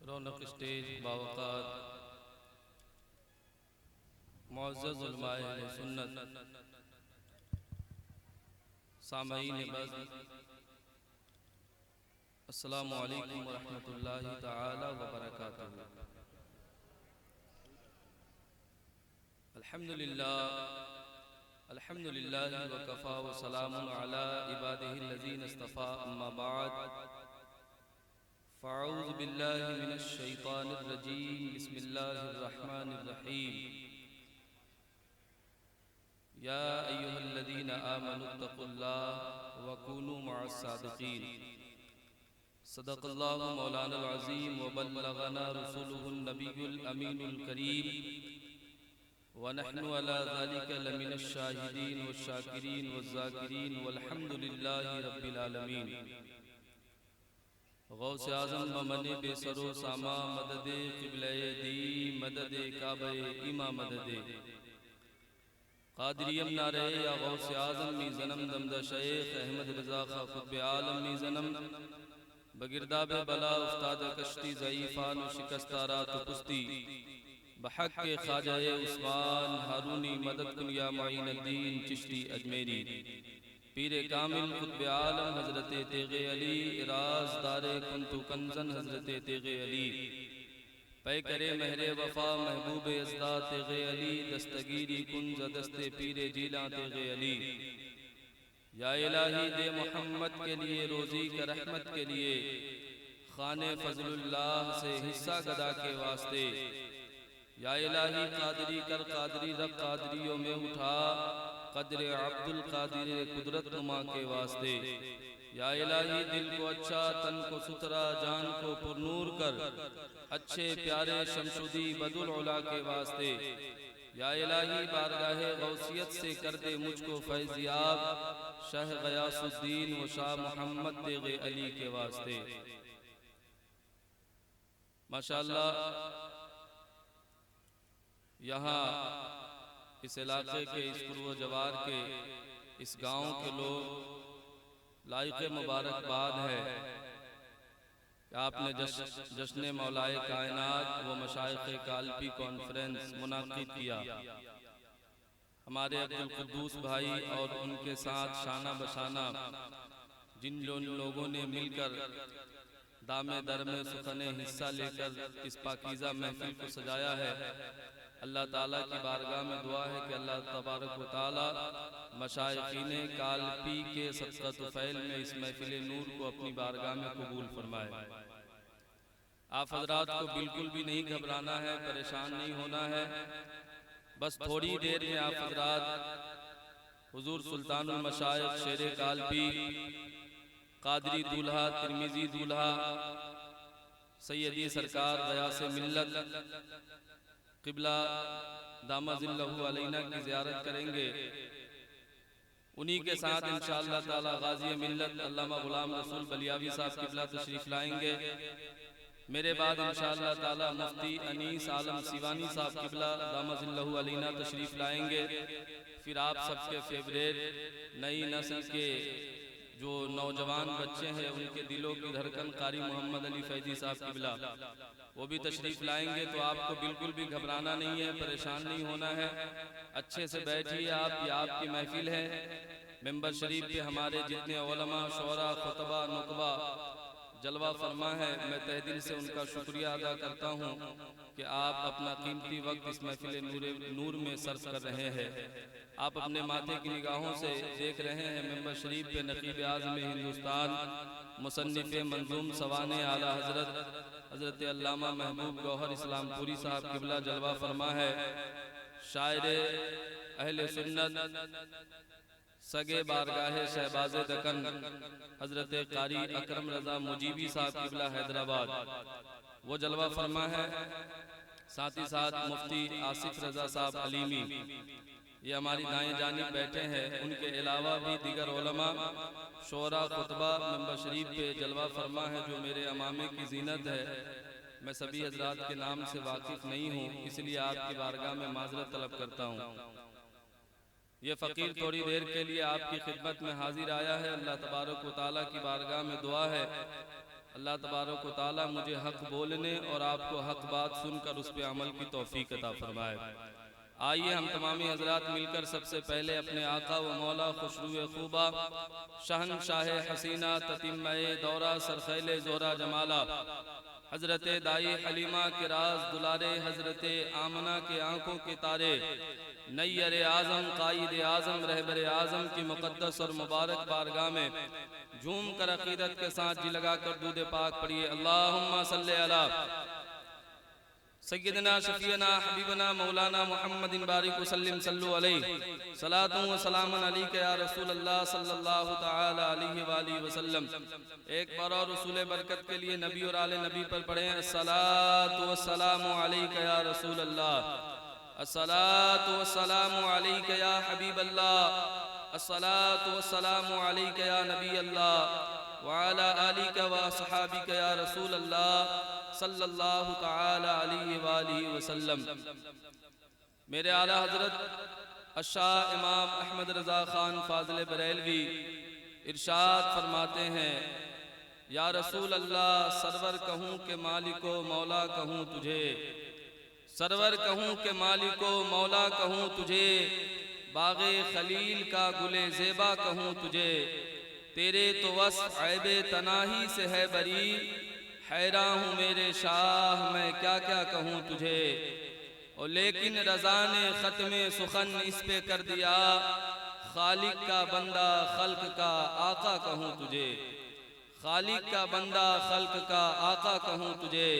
رونق اسٹیج باوقار معزز علماء اہل سنت سامعین بز السلام علیکم ورحمۃ اللہ تعالی وبرکاتہ۔ الحمدللہ وکفا وسلام علی عبادہ الذین اصطفیٰ، اما بعد فاعوذ باللہ من الشیطان الرجیم، بسم اللہ الرحمن الرحیم۔ یا ایہا الذین آمنوا اتقوا اللہ وکونوا مع الصادقین۔ صدق اللہ مولانا العظیم وبلغنا رسولہ النبی الامین الکریم، ونحن على ذلك لمن الشاہدین والشاکرین والذاکرین والحمد للہ رب العالمین۔ غوث اعظم بمن بے سر و ساما، مدد قبلہ دی، مدد کعبہ امام مدد قادریم نعرہ یا غوث اعظم می زنم دمدہ شیخ احمد رضا خواہ قطب عالم می زنم، بگرداب بلا افتاد کشتی ضعیفان و شکستارات و پستی، بحق خواجہ عثمان ہارونی مدد کن یا معین الدین چشتی اجمیری، پیر کامل قطب عالم حضرت تیغ علی، رازدار کنت کنزن حضرت تیغ علی، پیکر مہر وفا محبوب ازدا تیغ علی، دستگیری کنز دست پیر جیلان تیغ علی۔ یا الہی دے محمد کے لیے، روزی کا رحمت کے لیے، خانے فضل اللہ سے حصہ گدا کے واسطے۔ یا الہی قادری کر قادری رب قادریوں میں اٹھا، قدر عبد القادر قدرت نما کے واسطے۔ یا الہی دل کو اچھا، تن کو ستھرا، جان کو پرنور کر، اچھے پیارے شمشدی بدالعلا کے واسطے۔ یا الہی بارگاہ غوثیت سے کر دے مجھ کو فیضیاب، شاہ غیاث الدین و شاہ محمد تیغ علی کے واسطے۔ ماشاءاللہ یہاں اس علاقے کے، اس پرو جوار کے، اس گاؤں کے لوگ لائق مبارکباد ہے کہ آپ نے جشن مولائے کائنات و مشائخ کالپی کانفرنس منعقد کیا۔ ہمارے عبدالقدوس بھائی اور ان کے ساتھ شانہ بشانہ جن لوگوں نے مل کر دامِ در میں سخن حصہ لے کر اس پاکیزہ محفل کو سجایا ہے، اللہ تعالیٰ کی بارگاہ میں دعا ہے کہ اللہ تبارک و تعالیٰ مشائخین کالپی کے صدقہ طفیل میں اس محفل نور کو اپنی بارگاہ میں قبول فرمائے۔ آپ حضرات کو بالکل بھی نہیں گھبرانا ہے، پریشان نہیں ہونا ہے، بس تھوڑی دیر میں آپ حضرات حضور سلطان المشائخ شیر کالپی، قادری دولہا، ترمیزی دولہا، سیدی سرکار غیاث ملت قبلہ دامہ ذلہ علینا کی زیارت کریں گے۔ انہی کے ساتھ انشاءاللہ تعالی غازی ملت علامہ غلام رسول بلیاوی صاحب قبلہ تشریف لائیں گے۔ میرے بعد انشاءاللہ تعالی مفتی انیس عالم سیوانی صاحب قبلہ دامہ ذلہ علینا تشریف لائیں گے۔ پھر آپ سب کے فیوریٹ نئی نسل کے جو نوجوان بچے ہیں، ان کے دلوں کی دھڑکن قاری محمد علی فیضی صاحب قبلہ وہ بھی تشریف لائیں گے۔ تو آپ کو بالکل بھی گھبرانا نہیں ہے، پریشان نہیں ہونا ہے، اچھے سے بیٹھیے آپ، یہ آپ کی محفل ہے۔ ممبر شریف پہ ہمارے جتنے علماء، شعراء، خطبہ، نقبہ جلوہ فرما ہے، میں تہ دل سے ان کا شکریہ ادا کرتا ہوں کہ آپ اپنا قیمتی وقت اس محفل نور میں صرف کر رہے ہیں۔ آپ اپنے ماتھے کی نگاہوں سے دیکھ رہے ہیں ممبر شریف پہ نقیب اعظم ہندوستان، مصنف منظوم سوانح اعلیٰ حضرت علامہ محبوب گوہر اسلام پوری صاحب قبلہ جلوہ فرما ہے۔ شاعر اہل سنت، سگے بارگاہ شہباز دکن حضرت قاری اکرم رضا مجیبی صاحب قبلہ حیدرآباد وہ جلوہ فرما ہے۔ ساتھ ہی ساتھ مفتی آصف رضا صاحب علیمی یہ ہماری دائیں جانب بیٹھے ہیں۔ ان کے علاوہ بھی دیگر علماء، شعراء، خطبہ ممبر شریف پہ جلوہ فرما ہے، جو میرے امامے کی زینت ہے۔ میں سبھی حضرات کے نام سے واقف نہیں ہوں، اس لیے آپ کی بارگاہ میں معذرت طلب کرتا ہوں۔ یہ فقیر تھوڑی دیر کے لیے آپ کی خدمت میں حاضر آیا ہے۔ اللہ تبارک و تعالیٰ کی بارگاہ میں دعا ہے اللہ تبارک و تعالی مجھے حق بولنے اور آپ کو حق بات سن کر اس پہ عمل کی توفیق عطا فرمائے۔ آئیے ہم تمامی حضرات مل کر سب سے پہلے اپنے آقا و مولا خوشرو خوبہ شہنشاہ حسینہ تتمہ دورہ سرخیل زہرہ جمالہ حضرت دائی حلیمہ کے راز دلارے حضرت آمنہ کے آنکھوں کے تارے نیر اعظم قائد اعظم رہبر اعظم کی مقدس اور مبارک بارگاہ میں جھوم کر عقیدت کے ساتھ جی لگا کر درود پاک پڑھیے۔ اللہم صلی علی سیدنا شفیعنا حبیبنا مولانا محمد بارک وسلم صلو علیہ صلاۃ و سلام علیک یا رسول اللہ صلی اللہ تعالی علیہ وآلہ وسلم۔ ایک بار اور رسول برکت کے لیے نبی اور آل نبی پر پڑھیں الصلاۃ والسلام علیک یا رسول اللہ، الصلاۃ والسلام علیک یا حبیب اللہ، الصلاۃ والسلام علیک یا نبی اللہ وعلی آلک و اصحابک یا رسول اللہ صلی اللہ تعالی علیہ وآلہ وسلم۔ میرے اعلیٰ حضرت الشاہ امام احمد رضا خان فاضل بریلوی ارشاد فرماتے ہیں یا رسول اللہ سرور کہوں کہ مالک و مولا کہوں تجھے، سرور کہوں کہ مالک و مولا کہوں تجھے، باغ خلیل کا گل زیبا کہوں تجھے، تیرے تو وصف عیب تناہی سے ہے بری، حیران ہوں میرے شاہ میں کیا کیا کہوں تجھے، اور لیکن رضا نے ختم سخن اس پہ کر دیا، خالق کا بندہ خلق کا آقا کہوں تجھے، خالق کا بندہ خلق کا آقا کہوں تجھے،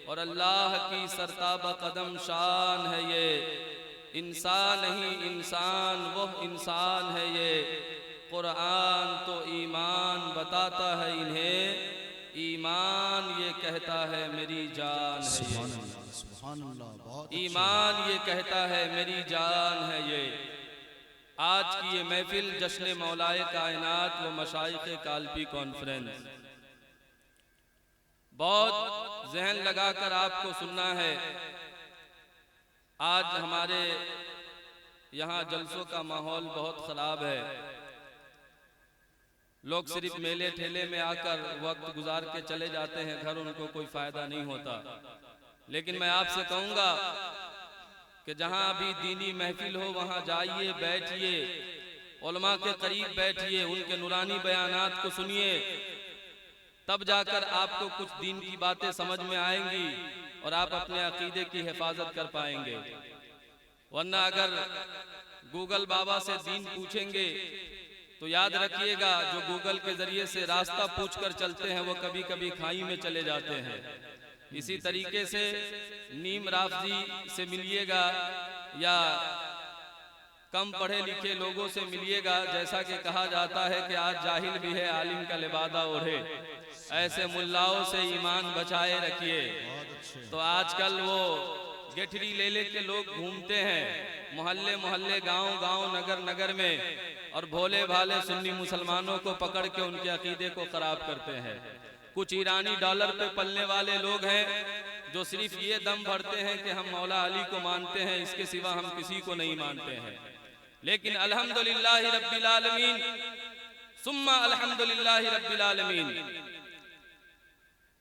اور اللہ کی سرتابہ قدم شان ہے یہ، انسان نہیں انسان وہ انسان ہے یہ، قرآن تو ایمان بتاتا ہے انہیں، ایمان یہ کہتا ہے میری جان ہے یہ، سبحان اللہ، بہت ایمان یہ کہتا ہے میری جان ہے یہ۔ آج کی یہ محفل جشن مولائے کائنات و مشائخ کالپی کانفرنس، بہت ذہن لگا کر آپ کو سننا ہے۔ آج ہمارے یہاں جلسوں کا ماحول بہت خراب ہے، لوگ صرف میلے ٹھیلے میں آ کر وقت گزار کے چلے جاتے ہیں گھر، ان کو کوئی فائدہ نہیں ہوتا۔ لیکن میں آپ سے کہوں گا کہ جہاں بھی دینی محفل ہو وہاں جائیے، بیٹھیے، علماء کے قریب بیٹھیے، ان کے نورانی بیانات کو سنیے، تب جا کر آپ کو کچھ دین کی باتیں سمجھ میں آئیں گی اور آپ اپنے عقیدے کی حفاظت کر پائیں گے۔ ورنہ اگر گوگل بابا سے دین پوچھیں گے تو یاد رکھیے گا جو گوگل کے ذریعے سے راستہ پوچھ کر چلتے ہیں وہ کبھی کبھی کھائی میں چلے جاتے ہیں۔ اسی طریقے سے نیم رافضی سے ملیے گا یا کم پڑھے لکھے لوگوں سے ملیے گا، جیسا کہ کہا جاتا ہے کہ آج جاہل بھی ہے عالم کا لبادہ اوڑھے، ایسے ملاؤں سے ایمان بچائے رکھیے۔ تو آج کل وہ گٹھری لے لے کے لوگ گھومتے ہیں محلے محلے، گاؤں گاؤں، نگر نگر میں، اور بھولے بھالے سنی مسلمانوں کو پکڑ کے ان کے عقیدے کو خراب کرتے ہیں۔ کچھ ایرانی ڈالر پہ پلنے والے لوگ ہیں جو صرف یہ دم بھرتے ہیں کہ ہم مولا علی کو مانتے ہیں، اس کے سوا ہم کسی کو نہیں مانتے ہیں۔ لیکن الحمدللہ رب العالمین ثم الحمدللہ رب العالمین،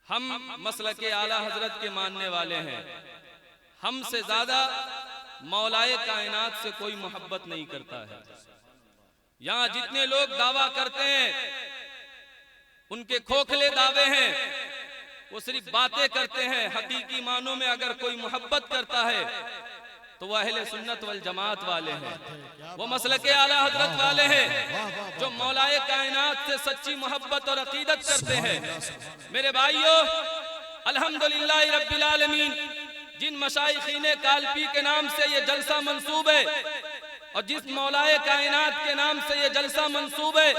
ہم مسلک اعلیٰ حضرت کے ماننے والے ہیں۔ ہم سے زیادہ مولائے کائنات سے کوئی محبت نہیں کرتا ہے۔ یہاں جتنے لوگ دعویٰ کرتے ہیں ان کے کھوکھلے دعوے ہیں، وہ صرف باتیں کرتے ہیں۔ حقیقی معنوں میں اگر کوئی محبت کرتا ہے تو وہ اہل سنت والجماعت والے ہیں، وہ مسلک اعلیٰ حضرت والے ہیں جو مولائے کائنات سے سچی محبت اور عقیدت کرتے ہیں۔ میرے بھائیو، الحمدللہ رب العالمین، جن مشائخین کالپی کے نام سے یہ جلسہ منسوب ہے اور جس مولائے کائنات کے نام سے یہ جلسہ منسوب ہے،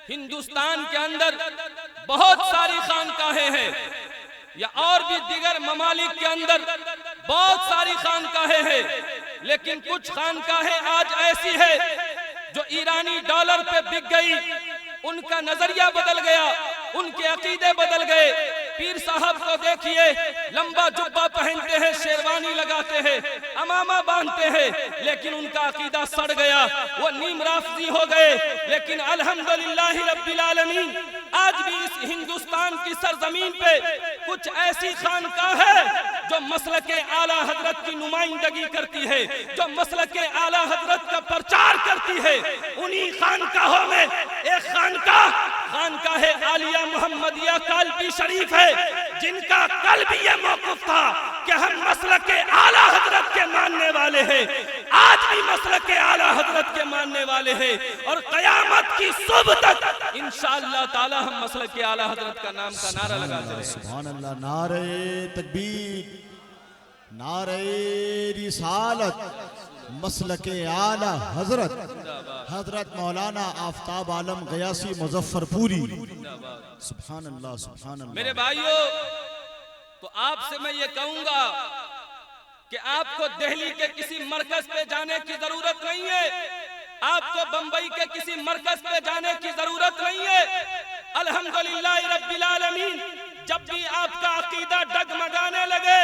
ہندوستان کے اندر بہت ساری خانقاہیں ہیں، یا اور بھی دیگر ممالک کے اندر بہت ساری خانقاہیں ہیں، لیکن کچھ خانقاہیں آج ایسی ہے جو ایرانی ڈالر پہ بک گئی، ان کا نظریہ بدل گیا، ان کے عقیدے بدل گئے۔ پیر صاحب کو دیکھیے، لمبا جبہ پہنتے ہیں، شیروانی لگاتے ہیں، امامہ باندھتے ہیں، لیکن ان کا عقیدہ سڑ گیا، وہ نیم رافضی ہو گئے۔ لیکن الحمدللہ رب العالمین، آج بھی اس ہندوستان کی سرزمین پہ کچھ ایسی خانقاہ ہے جو مسلک اعلیٰ حضرت کی نمائندگی کرتی ہے، جو مسلک اعلیٰ حضرت کا پرچار کرتی ہے۔ انہی خانقاہوں میں ایک خانقاہ عالیہ محمدیہ کالپی شریف ہے، جن کا کل بھی یہ موقف تھا کہ ہم مسلک اعلیٰ حضرت کے ماننے والے ہیں، آج بھی مسلک اعلیٰ حضرت کے ماننے والے ہیں، اور قیامت کی صبح تک انشاءاللہ تعالی ہم مسلک اعلیٰ حضرت کا نام کا نعرہ لگاتے رہیں۔ سبحان اللہ، نعرہ تکبیر، نعرہ رسالت، مسلک اعلیٰ حضرت حضرت مولانا آفتاب عالم غیاثی مظفر پوری۔ سبحان اللہ، سبحان اللہ۔ میرے بھائیو، تو آپ سے میں یہ کہوں گا کہ آپ کو دہلی کے کسی مرکز پہ جانے کی ضرورت نہیں ہے، آپ کو بمبئی کے کسی مرکز پہ جانے کی ضرورت نہیں ہے۔ الحمدللہ رب العالمین، جب بھی آپ کا عقیدہ ڈگمگانے لگے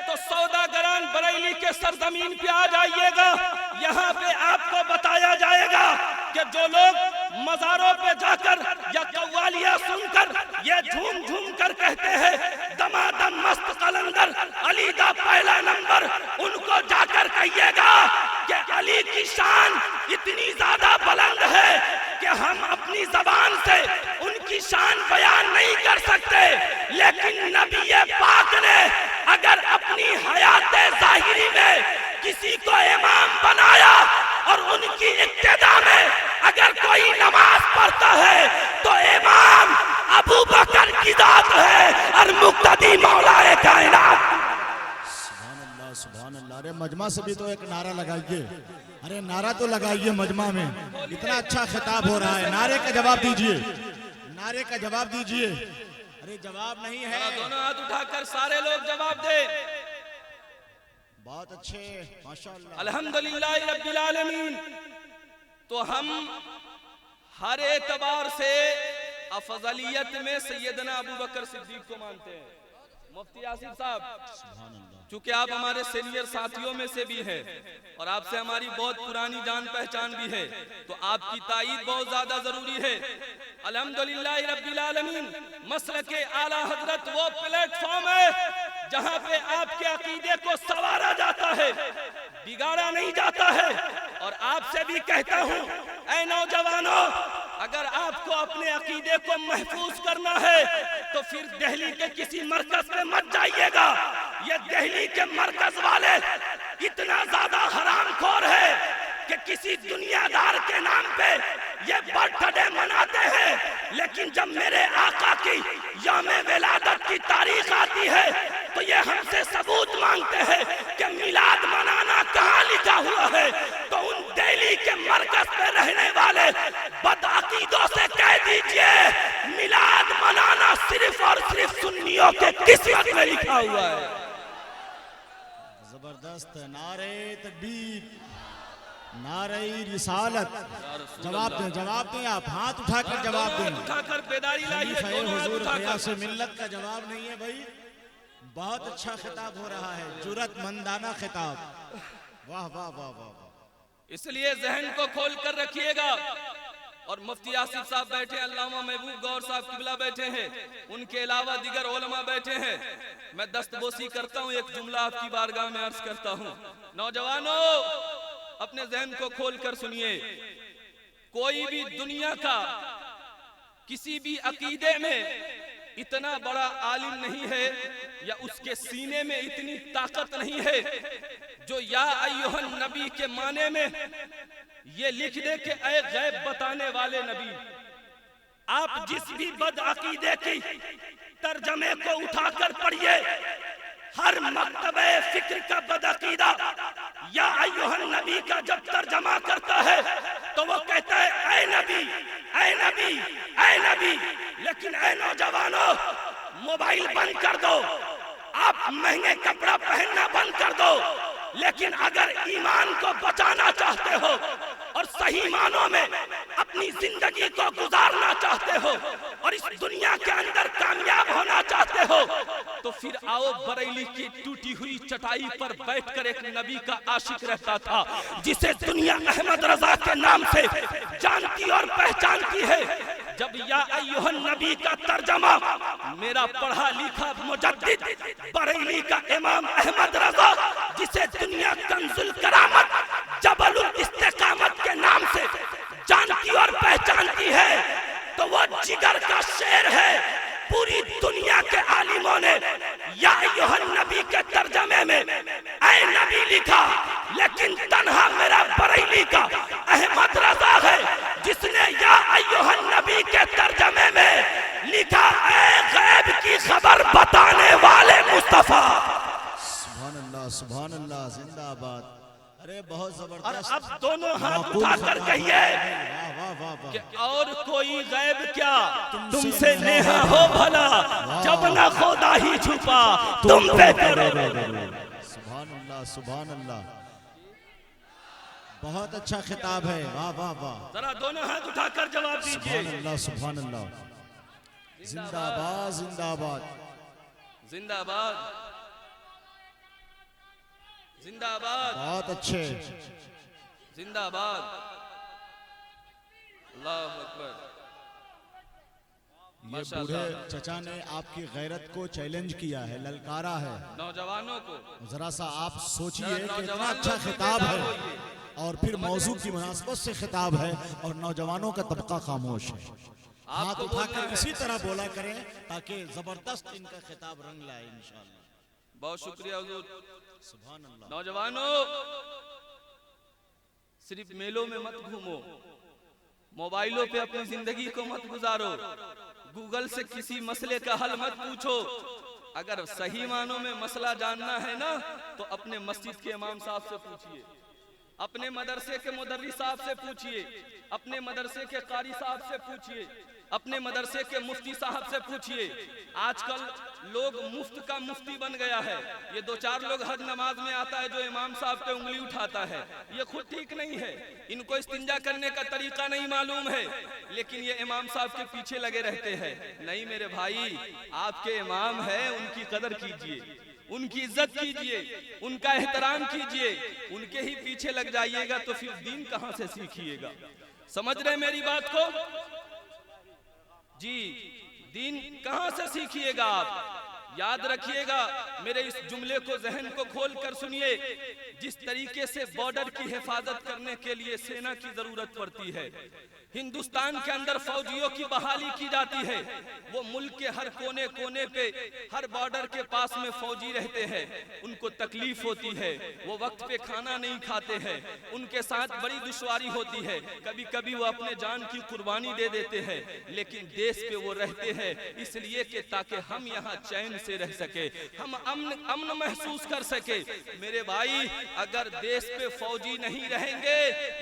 تو سوداگران بریلی کے سرزمین پہ آ جائیے گا، یہاں پہ آپ کو بتایا جائے گا کہ جو لوگ مزاروں پہ جا کر یا قوالیاں سن کر یہ جھوم جھوم کر کہتے ہیں دمادم مست قلندر علی دا پہلا نمبر، ان کو جا کر کہیے گا کہ علی کی شان اتنی زیادہ بلند ہے کہ ہم اپنی زبان سے ان کی شان بیان نہیں کر سکتے، لیکن نبی پاک نے اگر اپنی حیات ظاہری میں کسی کو امام بنایا اور ان کی ابتدا میں اگر کوئی نماز پڑھتا ہے تو امام ابو بکر کی ذات ہے اور مقتدی مولا کائنات۔ سبحان اللہ، سبحان اللہ۔ ارے مجمع سے بھی تو ایک نعرہ لگائیے، ارے نعرہ تو لگائیے مجمع میں، اتنا اچھا خطاب ہو رہا ہے، نعرے کا جواب دیجئے، نعرے کا جواب دیجئے۔ ارے جواب نہیں ہے، دونوں ہاتھ اٹھا کر سارے لوگ جواب دیں۔ بہت اچھے، ماشاءاللہ۔ الحمدللہ رب العالمین، تو ہم ہر اعتبار سے افضلیت میں سیدنا ابو بکر صدیق کو مانتے ہیں۔ مفتی آصف صاحب، چونکہ آپ ہمارے سینئر ساتھیوں میں سے بھی ہیں اور آپ سے ہماری بہت پرانی جان پہچان بھی ہے، تو آپ کی تائید بہت زیادہ ضروری ہے۔ الحمدللہ رب العالمین، مسلک اعلیٰ حضرت وہ پلیٹ فارم ہے جہاں پہ آپ کے عقیدے کو سوارا جاتا ہے، بگاڑا نہیں جاتا ہے۔ اور آپ سے بھی کہتا ہوں، اے نوجوانوں، اگر آپ کو اپنے عقیدے کو محفوظ کرنا ہے تو پھر دہلی کے کسی مرکز پہ مت جائیے گا۔ یہ دہلی کے مرکز والے اتنا زیادہ حرام خور ہے کہ کسی دنیا دار کے نام پہ یہ برتھ ڈے مناتے ہیں، لیکن جب میرے آقا کی یوم ولادت کی تاریخ آتی ہے تو یہ ہم سے ثبوت مانگتے ہیں کہ میلاد منانا کہاں لکھا ہوا ہے۔ تو ان دہلی کے مرکز پہ رہنے والے بدعقیدوں سے کہہ دیجئے میلاد منانا صرف اور صرف سنیوں کے قسمت میں لکھا ہوا ہے۔ زبردست، نعرہ تکبیر، نعرہ رسالت۔ جواب دیں، جواب دیں، آپ ہاتھ اٹھا کر جواب دیں۔ اٹھا کر بیداری لائیے، خلیفہ حضور غیاث ملت کا جواب نہیں ہے بھائی، بہت اچھا خطاب ہو رہا ہے، جرأت مندانہ خطاب۔ واہ واہ واہ واہ۔ اس لیے ذہن کو کھول کر رکھیے گا۔ اور مفتی آصف صاحب بیٹھے، علامہ محبوب گور صاحب قبلہ بیٹھے ہیں، ان کے علاوہ دیگر علماء بیٹھے ہیں۔ میں دست بوسی کرتا ہوں، ایک جملہ آپ کی بارگاہ میں عرض کرتا ہوں۔ نوجوانوں، اپنے ذہن کو کھول کر سنیے، کوئی بھی دنیا کا کسی بھی عقیدے میں اتنا بڑا عالم نہیں ہے یا اس کے سینے میں اتنی طاقت نہیں ہے جو یا ایھا النبی کے معنی میں یہ لکھ دے کہ اے غیب بتانے والے نبی۔ آپ جس بھی بد عقیدے کی ترجمے کو اٹھا کر پڑھیے، ہر مکتبہ فکر کا بد عقیدہ یا ایھا النبی کا جب ترجمہ کرتا ہے تو وہ کہتا ہے اے نبی، اے نبی، اے نبی۔ لیکن اے نوجوانوں، موبائل بند کر دو، آپ مہنگے کپڑا پہننا بند کر دو، لیکن اگر ایمان کو بچانا چاہتے ہو اور صحیح معنوں میں اپنی زندگی کو گزارنا چاہتے ہو اور اس دنیا کے اندر کامیاب ہونا چاہتے ہو تو پھر آؤ بریلی کی ٹوٹی ہوئی چٹائی پر بیٹھ کر ایک نبی کا عاشق رہتا تھا جسے دنیا احمد رضا کے نام سے جانتی اور پہچانتی ہے، جب یا ایھا النبی کا ترجمہ میرا پڑھا لکھا مجدد بریلی کا امام احمد رضا، جسے دنیا کنز الکرامت جبل الاستقامت کے نام سے جانتی اور پہچانتی ہے، تو وہ جگر کا شعر ہے۔ پوری دنیا کے عالموں نے یا ایھا النبی کے ترجمے میں اے نبی لکھا، لیکن تنہا میرا بریلی کا احمد رضا ہے جس نے یا ایھا النبی کے ترجمے میں لکھا اے غیب کی خبر بتانے والے مصطفیٰ۔ سبحان اللہ سبحان اللہ، زندہ آباد۔ ارے بہت اور زبردست، اب دونوں ہاتھ اٹھا کر کہیے واہ واہ واہ واہ، کہ اور کوئی غیب کیا تم سے نیہا ہو بھلا، جب نہ خدا ہی چھپا تم پہ کرے۔ سبحان اللہ سبحان اللہ، بہت اچھا خطاب ہے، واہ واہ واہ، ذرا دونوں ہاتھ اٹھا کر جواب دیجئے۔ سبحان اللہ سبحان اللہ، زندہ آباد زندہ آباد، زندہ آباد زندہ آباد بہت اچھے، زندہ آباد، اللہ اکبر۔ یہ بوڑھے چچا نے آپ کی غیرت کو چیلنج کیا ہے، للکارا ہے۔ نوجوانوں کو ذرا سا آپ سوچئے کہ اتنا اچھا خطاب ہے اور پھر موضوع کی مناسبت سے خطاب ہے اور نوجوانوں کا طبقہ خاموش ہے۔ ہاتھ اٹھا کر اسی طرح بولا کریں تاکہ زبردست ان کا خطاب رنگ لائے انشاءاللہ۔ بہت شکریہ حضور۔ سبحان اللہ۔ نوجوانوں، صرف میلوں میں مت گھومو، موبائلوں پہ اپنی زندگی کو مت گزارو، گوگل سے کسی مسئلے کا حل مت پوچھو۔ اگر صحیح معنوں میں مسئلہ جاننا ہے نا تو اپنے مسجد کے امام صاحب سے پوچھئے، اپنے مدرسے کے مدرس صاحب سے پوچھئے، اپنے مدرسے کے قاری صاحب سے پوچھئے، اپنے مدرسے کے مفتی صاحب سے پوچھئے۔ آج کل لوگ مفت کا مفتی بن گیا ہے، یہ دو چار لوگ حج نماز میں آتا ہے جو امام صاحب پہ انگلی اٹھاتا ہے، یہ خود ٹھیک نہیں ہے، ان کو استنجا کرنے کا طریقہ نہیں معلوم ہے، لیکن یہ امام صاحب کے پیچھے لگے رہتے ہیں۔ نہیں میرے بھائی، آپ کے امام ہیں، ان کی قدر کیجئے، ان کی عزت کیجئے، ان کا احترام کیجئے، ان کے ہی پیچھے لگ جائیے گا تو پھر دین کہاں سے سیکھیے گا؟ سمجھ رہے میری بات کو؟ جی، دین کہاں سے سیکھیے گا آپ؟ یاد رکھیے گا، میرے اس جملے کو ذہن کو کھول کر سنیے۔ جس طریقے سے بارڈر کی حفاظت کرنے کے لیے سینا کی ضرورت پڑتی ہے، ہندوستان کے اندر فوجیوں کی بحالی کی جاتی ہے، وہ ملک کے ہر کونے کونے پہ ہر بارڈر کے پاس میں فوجی رہتے ہیں، ان کو تکلیف ہوتی ہے، وہ وقت پہ کھانا نہیں کھاتے ہیں، ان کے ساتھ بڑی دشواری ہوتی ہے، کبھی کبھی وہ اپنے جان کی قربانی دے دیتے ہیں، لیکن دیس پہ وہ رہتے ہیں اس لیے کہ تاکہ ہم یہاں چین سے رہ سکے، ہم امن محسوس کر سکے۔ میرے بھائی، اگر دیس پہ فوجی نہیں رہیں گے،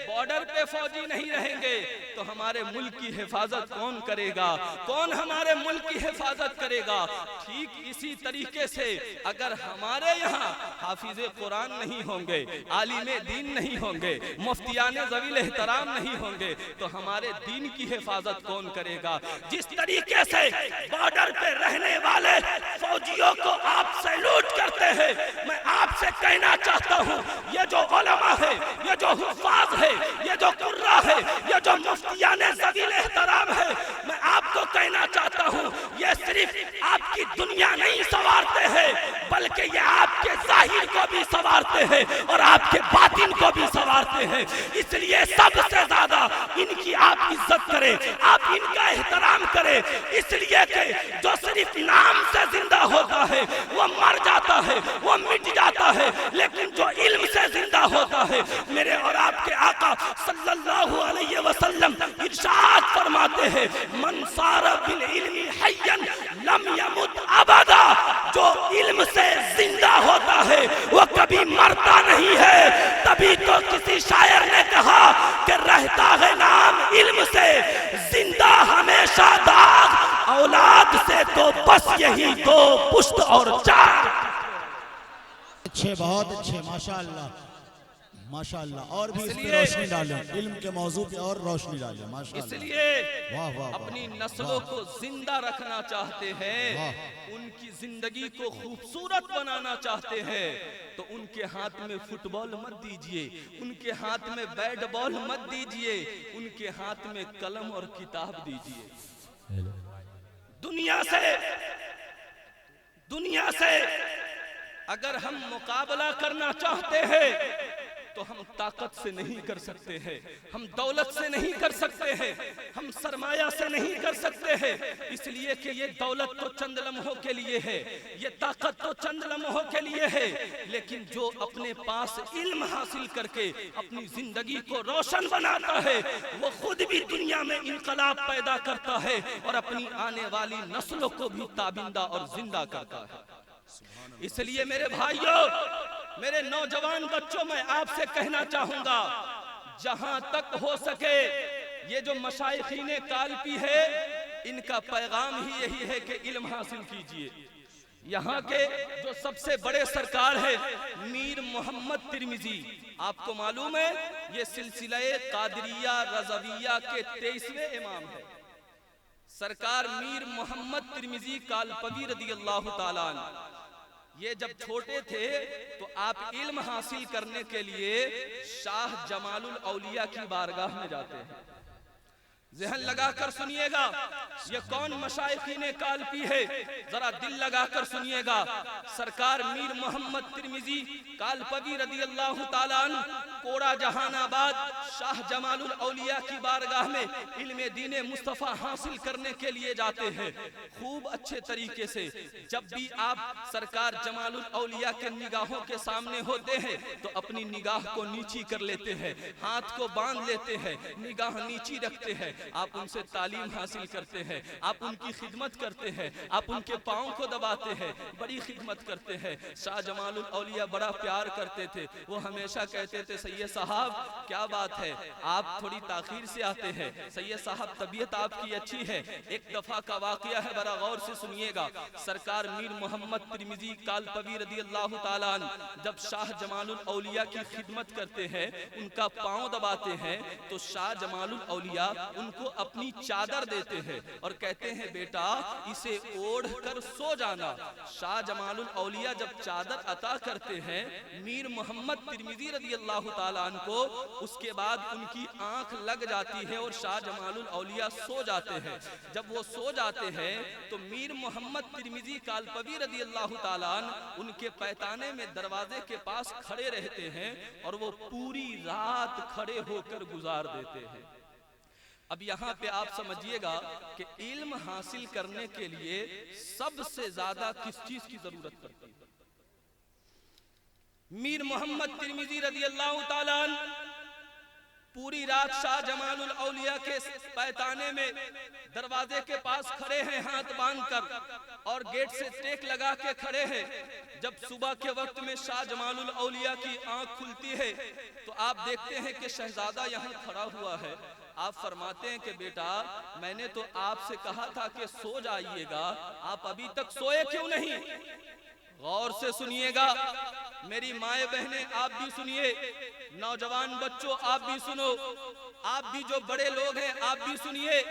بارڈر پہ فوجی نہیں رہیں گے تو ہمارے ملک کی حفاظت کون کرے گا؟ کون ہمارے ملک کی حفاظت کرے گا؟ ٹھیک اسی طریقے سے اگر ہمارے یہاں حافظ قرآن نہیں ہوں گے، عالم دین نہیں ہوں گے، مفتیان ذوی الاحترام نہیں ہوں گے تو ہمارے دین کی حفاظت کون کرے گا؟ جس طریقے سے بارڈر پہ رہنے والے فوجیوں کو آپ سیلوٹ کرتے ہیں، میں آپ سے کہنا چاہتا ہوں، یہ جو علماء ہے، یہ جو حفاظ ہے، یہ جو قرہ ہے، یہ جو مفتیان ذوی الاحترام ہے، میں آپ کو کہنا چاہتا ہوں، یہ صرف آپ کی دنیا نہیں سنوارتے ہیں بلکہ یہ آپ کے ظاہر کو بھی سنوارتے ہیں اور آپ کے باطن کو بھی سنوارتے ہیں۔ اس لیے سب سے زیادہ ان کی آپ عزت کریں، آپ ان کا احترام کریں، اس لیے کہ جو صرف نام سے زندہ ہوتا ہے وہ مر جاتا ہے، وہ مٹ جاتا ہے، لیکن جو علم سے زندہ ہوتا ہے، میرے اور آپ کے آقا صلی اللہ علیہ وسلم ارشاد فرماتے ہیں، من صار بالعلم حیا لم یمت ابدا، جو علم سے زندہ ہوتا ہے وہ کبھی مرتا نہیں ہے۔ تبھی تو کسی شاعر نے کہا کہ رہتا ہے نام علم سے، زندہ ہمیشہ داغ اولاد سے، تو بس یہی دو پشت اور چار۔ اچھے، بہت اچھے، ماشاءاللہ۔ ماشاءاللہ اور بھی اس پہ روشنی ڈالیں، علم کے موضوع پہ اور روشنی ڈالیں ماشاءاللہ. اس لیے واہ واہ اپنی نسلوں کو زندہ رکھنا چاہتے ہیں، ان کی زندگی کو خوبصورت بنانا چاہتے ہیں، تو ان کے ہاتھ میں فٹ بال مت دیجئے، ان کے ہاتھ میں بیٹ بال مت دیجئے، ان کے ہاتھ میں قلم اور کتاب دیجئے. دنیا سے اگر ہم مقابلہ کرنا چاہتے ہیں تو ہم طاقت سے نہیں کر سکتے ہیں، ہم دولت سے نہیں کر سکتے ہیں، ہم سرمایہ سے نہیں کر سکتے ہیں، اس لیے کہ یہ دولت تو چند لمحوں کے لیے ہے، یہ طاقت تو چند لمحوں کے لیے ہے، لیکن جو اپنے پاس علم حاصل کر کے اپنی زندگی کو روشن بناتا ہے وہ خود بھی دنیا میں انقلاب پیدا کرتا ہے اور اپنی آنے والی نسلوں کو بھی تابندہ اور زندہ کرتا ہے. اس لیے میرے بھائیوں، میرے نوجوان بچوں، میں آپ سے کہنا چاہوں گا، جہاں تک ہو سکے یہ جو مشائخین کالپی ہے ان کا پیغام ہی یہی ہے کہ علم حاصل کیجئے. یہاں کے جو سب سے بڑے سرکار ہے میر محمد ترمذی، آپ کو معلوم ہے یہ سلسلہ قادریہ رضویہ کے 23ویں امام ہے. سرکار میر محمد ترمذی کالپوی رضی اللہ تعالیٰ عنہ، یہ جب چھوٹے تھے تو آپ علم حاصل کرنے کے لیے شاہ جمال الاولیاء کی بارگاہ میں جاتے ہیں. ذہن لگا کر سنیے گا یہ کون مشائخین کالپی ہے، ذرا دل لگا کر سنیے گا. سرکار میر محمد ترمذی کالپوی رضی اللہ تعالیٰ عنہ کوڑا جہان آباد شاہ جمال الاولیاء کی بارگاہ میں علم دین مصطفیٰ حاصل کرنے کے لیے جاتے ہیں. خوب اچھے طریقے سے جب بھی آپ سرکار جمال الاولیاء کے نگاہوں کے سامنے ہوتے ہیں تو اپنی نگاہ کو نیچی کر لیتے ہیں، ہاتھ کو باندھ لیتے ہیں، نگاہ نیچی رکھتے ہیں. آپ ان سے تعلیم حاصل کرتے ہیں، آپ ان کی خدمت کرتے ہیں، آپ ان کے پاؤں کو دباتے ہیں، بڑی خدمت کرتے ہیں. شاہ جمال الاولیاء بڑا پیار کرتے تھے، وہ ہمیشہ کہتے تھے سید صاحب کیا بات ہے آپ تھوڑی تاخیر سے آتے ہیں، سید صاحب طبیعت آپ کی اچھی ہے. ایک دفعہ کا واقعہ ہے، بڑا غور سے سنیے گا. سرکار میر محمد ترمذی کالپوی رضی اللہ تعالیٰ عنہ جب شاہ جمال الاولیاء کی خدمت کرتے ہیں، ان کا پاؤں دباتے ہیں، تو شاہ جمال الاولیاء ان کو اپنی چادر دیتے ہیں اور کہتے ہیں بیٹا اسے اوڑھ کر سو جانا. شاہ جمال الاولیاء جب چادر عطا کرتے ہیں میر محمد ترمذی رضی اللہ تعالیٰ عنہ کو، اس کے بعد ان کی آنکھ لگ جاتی ہے اور شاہ جمال الاولیاء سو جاتے ہیں. جب وہ سو جاتے ہیں تو میر محمد ترمذی کالپوی رضی اللہ تعالیٰ عنہ ان کے پیتانے میں دروازے کے پاس کھڑے رہتے ہیں اور وہ پوری رات کھڑے ہو کر گزار دیتے ہیں. اب یہاں پہ آپ سمجھیے گا کہ علم حاصل کرنے کے لیے سب سے زیادہ کس چیز کی ضرورت پڑتی ہے. میر محمد ترمذی رضی اللہ تعالیٰ عنہ پوری رات شاہ جمال الاولیاء کے پیتانے میں دروازے کے پاس کھڑے ہیں ہاتھ باندھ کر اور گیٹ سے ٹیک لگا کے کھڑے ہیں. جب صبح کے وقت میں شاہ جمال الاولیاء کی آنکھ کھلتی ہے تو آپ دیکھتے ہیں کہ شہزادہ یہاں کھڑا ہوا ہے. آپ فرماتے ہیں کہ بیٹا میں نے تو آپ سے کہا تھا کہ سو جائیے گا، آپ ابھی تک سوئے کیوں نہیں؟ غور سے سنیے گا میری مائیں بہنیں، آپ بھی سنیے، نوجوان بچوں آپ بھی سنو، آپ بھی جو بڑے لوگ ہیں آپ بھی سنیے.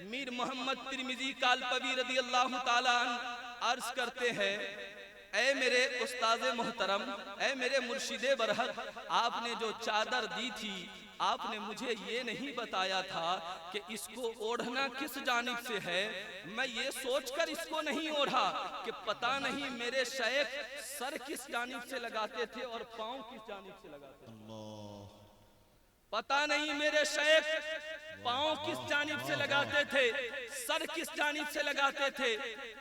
میر محمد ترمذی کالپوی رضی اللہ تعالیٰ عنہ عرض کرتے ہیں اے میرے استاد محترم، اے میرے مرشد برحق، آپ نے جو چادر دی تھی آپ نے مجھے یہ نہیں بتایا تھا کہ اس کو اوڑھنا کس جانب سے ہے. میں یہ سوچ کر اس کو نہیں اوڑھا کہ پتہ نہیں میرے شیخ سر کس جانب سے لگاتے تھے اور پاؤں کس جانب سے لگاتے تھے. پتہ نہیں میرے شیخ پاؤں کس جانب سے لگاتے تھے، سر کس جانب سے لگاتے تھے.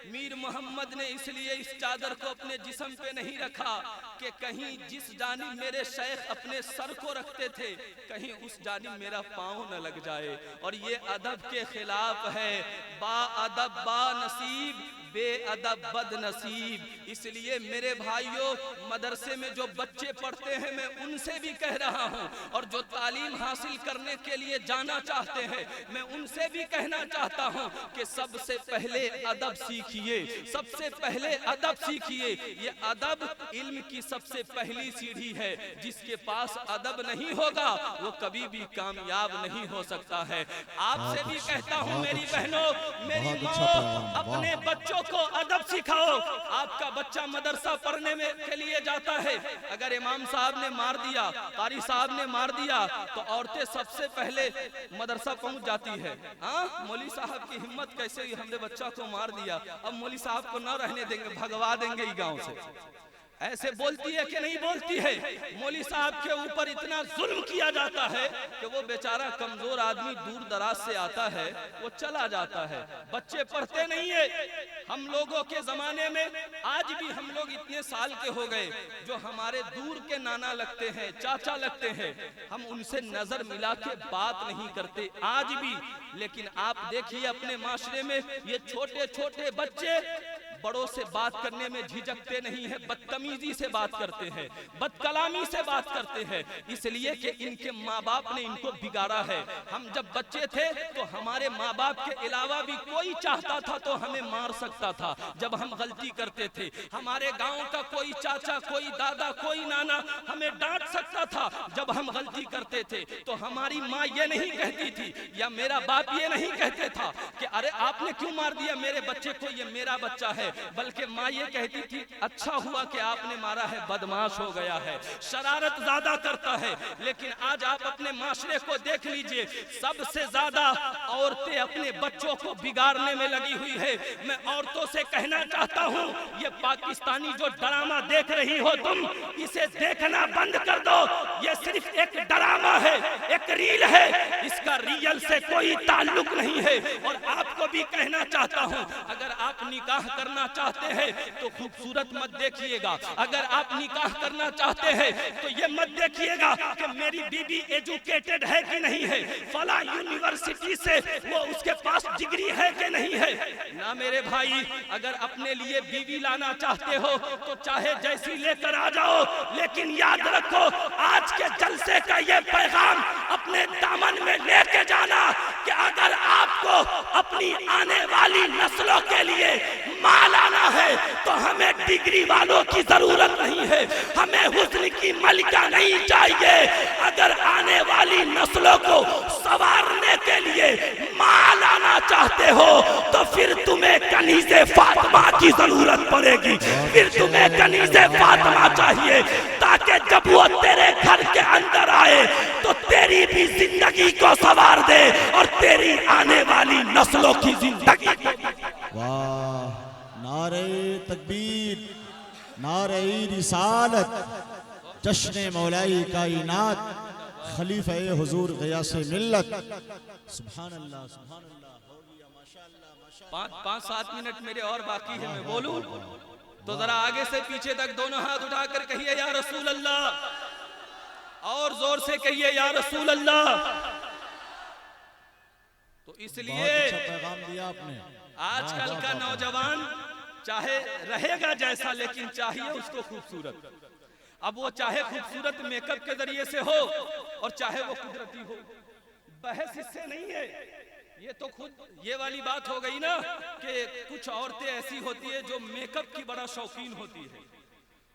میر محمد نے اس لیے اس چادر کو اپنے جسم پہ نہیں رکھا کہ کہیں جس جانب میرے شیخ اپنے سر کو رکھتے تھے کہیں اس جانب میرا پاؤں نہ لگ جائے. اور یہ ادب کے خلاف ہے. با ادب با نصیب بے ادب بد نصیب. اس لیے میرے بھائیوں مدرسے میں جو بچے پڑھتے ہیں میں ان سے بھی کہہ رہا ہوں, اور جو تعلیم حاصل کرنے کے لیے جانا چاہتے ہیں میں ان سے بھی کہنا چاہتا ہوں کہ سب سے پہلے ادب سیکھیے, سب سے پہلے ادب سیکھیے. یہ ادب علم کی سب سے پہلی سیڑھی ہے. جس کے پاس ادب نہیں ہوگا وہ کبھی بھی کامیاب نہیں ہو سکتا ہے. آپ سے بھی کہتا ہوں میری بہنوں, میری ماں, اپنے بچوں کو ادب سکھاؤ. آپ کا بچہ مدرسہ پڑھنے کے لیے جاتا ہے, اگر امام صاحب نے مار دیا, قاری صاحب نے مار دیا تو عورتیں سب سے پہلے مدرسہ پہنچ جاتی ہے. ہاں مولوی صاحب کی ہمت کیسے ہوئی, ہم نے بچہ کو مار دیا, اب مولوی صاحب کو نہ رہنے دیں گے, بھگوا دیں گے گاؤں سے. ایسے بولتی ہے کہ نہیں بولتی ہے؟ مولوی صاحب کے اوپر اتنا ظلم کیا جاتا ہے کہ وہ بیچارہ کمزور آدمی دور دراز سے آتا ہے, وہ چلا جاتا ہے. بچے پڑھتے نہیں ہیں. ہم لوگوں کے زمانے میں آج بھی ہم لوگ اتنے سال کے ہو گئے, جو ہمارے دور کے نانا لگتے ہیں, چاچا لگتے ہیں, ہم ان سے نظر ملا کے بات نہیں کرتے آج بھی. لیکن آپ دیکھیے اپنے معاشرے میں یہ چھوٹے چھوٹے بچے بڑوں سے بات کرنے میں جھجکتے نہیں ہیں, بدتمیزی سے بات کرتے ہیں, بد کلامی سے بات کرتے ہیں, اس لیے کہ ان کے ماں باپ نے ان کو بگاڑا ہے. ہم جب بچے تھے تو ہمارے ماں باپ کے علاوہ بھی کوئی چاہتا تھا تو ہمیں مار سکتا تھا جب ہم غلطی کرتے تھے. ہمارے گاؤں کا کوئی چاچا, کوئی دادا, کوئی نانا ہمیں ڈانٹ سکتا تھا جب ہم غلطی کرتے تھے. تو ہماری ماں یہ نہیں کہتی تھی یا میرا باپ یہ نہیں کہتے تھا کہ ارے آپ نے کیوں مار دیا میرے بچے کو, یہ میرا بچہ ہے, بلکہ ماں یہ کہتی تھی اچھا ہوا کہ آپ نے مارا ہے, بدماش ہو گیا ہے, شرارت زیادہ کرتا ہے. لیکن آج آپ اپنے معاشرے کو دیکھ لیجئے, سب سے زیادہ عورتیں اپنے بچوں کو بگاڑنے میں لگی ہوئی ہے. میں عورتوں سے کہنا چاہتا ہوں یہ پاکستانی جو ڈرامہ دیکھ رہی ہو تم, اسے دیکھنا بند کر دو. یہ صرف ایک ڈرامہ ہے, ایک ریل ہے, اس کا ریل سے کوئی تعلق نہیں ہے. اور آپ کو بھی کہنا چاہتا ہوں اگر آپ نکاح کرنا چاہتے ہیں تو خوبصورت مت دیکھیے گا. اگر آپ نکاح کرنا چاہتے ہیں تو یہ مت دیکھیے گا کہ میری بیوی ایجوکیٹڈ ہے کہ نہیں ہے, فلاں یونیورسٹی سے وہ اس کے پاس ڈگری ہے کہ نہیں ہے. نہ میرے بھائی, اگر اپنے لیے بیوی لانا چاہتے ہو تو چاہے جیسی لے کر آ جاؤ, لیکن یاد رکھو آج کے جلسے کا یہ پیغام اپنے دامن میں لے کے جانا کہ اگر آپ کو اپنی آنے والی نسلوں کے لیے ماں لانا ہے تو ہمیں ڈگری والوں کی ضرورت نہیں ہے, ہمیں حسن کی ملکہ نہیں چاہیے. اگر آنے والی نسلوں کو سنوارنے کے لیے ماں لانا چاہتے ہو تو پھر تمہیں کنیز فاطمہ کی ضرورت پڑے گی. پھر تمہیں کنیز فاطمہ چاہیے تاکہ جب وہ تیرے گھر کے اندر آئے تو تیری بھی زندگی کو سنوار دے اور تیری آنے والی نسلوں کی زندگی کو. واہ, نعرہ تکبیر, نعرہ رسالت, جشن مولائی کائنات, خلیفہ حضور غیاث ملت. سبحان اللہ, سبحان اللہ, ہو گیا ماشاءاللہ. 5-7 منٹ میرے اور باقی ہے, میں بولوں تو ذرا آگے سے پیچھے تک دونوں ہاتھ اٹھا کر کہیے یا رسول اللہ, اور زور سے کہیے یا رسول اللہ. تو اس لیے بہت اچھا پیغام دیا آپ نے. آج کل کا نوجوان چاہے رہے گا جیسا, لیکن چاہیے اس کو خوبصورت. اب وہ چاہے خوبصورت میک اپ کے ذریعے سے ہو اور چاہے وہ قدرتی ہو, بحث اس سے نہیں ہے. یہ تو خود یہ والی بات ہو گئی نا کہ کچھ عورتیں ایسی ہوتی ہے جو میک اپ کی بڑا شوقین ہوتی ہے,